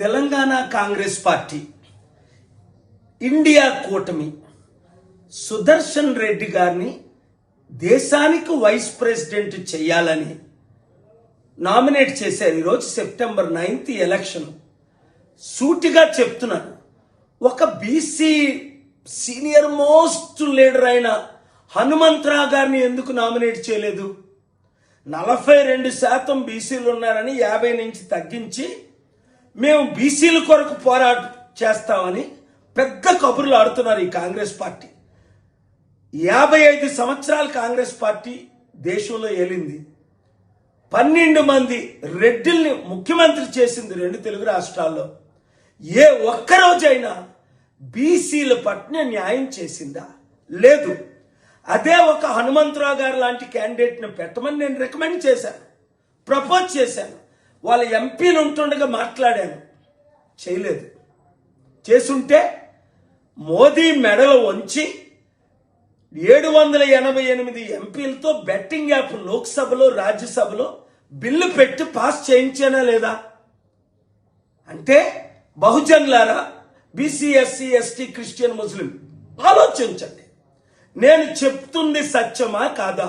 Telangana Congress party India కూటమి సుదర్శన్ రెడ్డి గారిని దేశానికి వైస్ ప్రెసిడెంట్ చేయాలని నామినేట్ చేశారు. ఈరోజు సెప్టెంబర్ 9 ఎలక్షన్. సూటిగా చెప్తున్నాను, ఒక బీసీ సీనియర్ మోస్ట్ లీడర్ అయిన హనుమంతరావు గారిని ఎందుకు నామినేట్ చేయలేదు? 42% బీసీలు ఉన్నారని 50 నుంచి తగ్గించి మేము బీసీల కొరకు పోరాటం చేస్తామని పెద్ద కబుర్లు ఆడుతున్నారు ఈ కాంగ్రెస్ పార్టీ. 55 సంవత్సరాలు కాంగ్రెస్ పార్టీ దేశంలో ఏలింది. 12 మంది రెడ్డిల్ని ముఖ్యమంత్రి చేసింది 2 తెలుగు రాష్ట్రాల్లో. ఏ ఒక్కరోజైనా బీసీల పట్ల న్యాయం చేసిందా? లేదు. అదే ఒక హనుమంతరావు గారు లాంటి క్యాండిడేట్ని పెట్టమని నేను రికమెండ్ చేశాను, ప్రపోజ్ చేశాను. వాళ్ళ ఎంపీలు ఉంటుండగా మాట్లాడాను, చేయలేదు. చేసుంటే మోదీ మెడలు వంచి 788 ఎంపీలతో బెట్టింగ్ యాప్ లోక్సభలో రాజ్యసభలో బిల్లు పెట్టి పాస్ చేయించానా లేదా? అంటే బహుజనులారా, బీసీ, ఎస్సీ, ఎస్టీ, క్రిస్టియన్, ముస్లిం ఆలోచించండి. నేను చెప్తుంది సత్యమా కాదా?